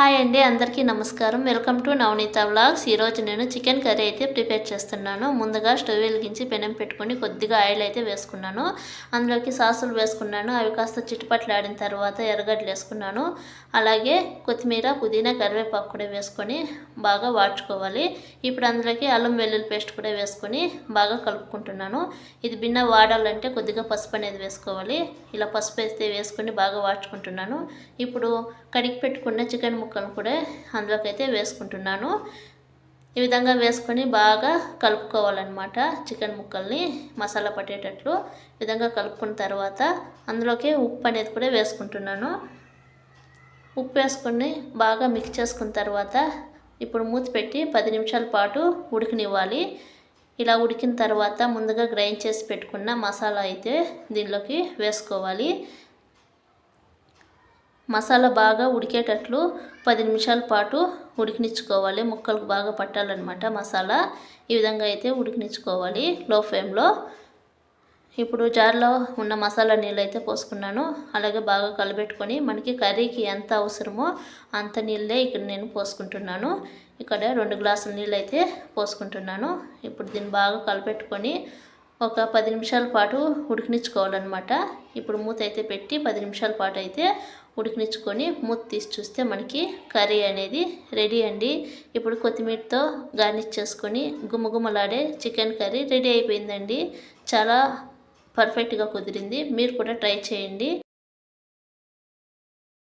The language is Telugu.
హాయ్ అండి, అందరికీ నమస్కారం. Welcome to Navaneetha vlogs. ఈరోజు నేను చికెన్ కర్రీ అయితే ప్రిపేర్ చేస్తున్నాను. ముందుగా స్టవ్ వెలిగించి పెనం పెట్టుకొని కొద్దిగా ఆయిల్ అయితే వేసుకున్నాను. అందులోకి సాసులు వేసుకున్నాను. అవి కాస్త చిట్టుపట్లాడిన తర్వాత ఎర్రగడ్డలు వేసుకున్నాను. అలాగే కొత్తిమీర, పుదీనా, కరివేపాకు కూడా వేసుకొని బాగా వాడ్చుకోవాలి. ఇప్పుడు అందులోకి అల్లం వెల్లుల్లి పేస్ట్ కూడా వేసుకొని బాగా కలుపుకుంటున్నాను. ఇది భిన్న వాడాలంటే కొద్దిగా పసుపు అనేది వేసుకోవాలి. ఇలా పసుపు అయితే వేసుకొని బాగా వాడ్చుకుంటున్నాను. ఇప్పుడు కడిగి పెట్టుకున్న చికెన్ ముక్కలను కూడా అందులోకి అయితే వేసుకుంటున్నాను. ఈ విధంగా వేసుకొని బాగా కలుపుకోవాలన్నమాట. చికెన్ ముక్కల్ని మసాలా పట్టేటట్లు ఈ విధంగా కలుపుకున్న తర్వాత అందులోకి ఉప్పు అనేది కూడా వేసుకుంటున్నాను. ఉప్పు వేసుకొని బాగా మిక్స్ చేసుకున్న తర్వాత ఇప్పుడు మూత పెట్టి 10 నిమిషాల పాటు ఉడకనివ్వాలి. ఇలా ఉడికిన తర్వాత ముందుగా గ్రైండ్ చేసి పెట్టుకున్న మసాలా అయితే దీనిలోకి వేసుకోవాలి. మసాలా బాగా ఉడికేటట్లు 10 నిమిషాల పాటు ఉడికినిచ్చుకోవాలి. ముక్కలకు బాగా పట్టాలన్నమాట మసాలా. ఈ విధంగా అయితే ఉడికినిచ్చుకోవాలి లో ఫ్లేమ్లో. ఇప్పుడు జార్లో ఉన్న మసాలా నీళ్ళు అయితే పోసుకున్నాను. అలాగే బాగా కలబెట్టుకొని మనకి కర్రీకి ఎంత అవసరమో అంత నీళ్ళే ఇక్కడ నేను పోసుకుంటున్నాను. ఇక్కడ 2 గ్లాసుల నీళ్ళు అయితే పోసుకుంటున్నాను. ఇప్పుడు దీన్ని బాగా కలబెట్టుకొని ఒక 10 నిమిషాల పాటు ఉడికినిచ్చుకోవాలన్నమాట. ఇప్పుడు మూత అయితే పెట్టి 10 నిమిషాల పాటు అయితే ఉడికినిచ్చుకొని మూత తీసి చూస్తే మనకి కర్రీ అనేది రెడీ అండి. ఇప్పుడు కొత్తిమీరతో గార్నిష్ చేసుకొని గుమగుమలాడే చికెన్ కర్రీ రెడీ అయిపోయిందండి. చాలా పర్ఫెక్ట్గా కుదిరింది. మీరు కూడా ట్రై చేయండి.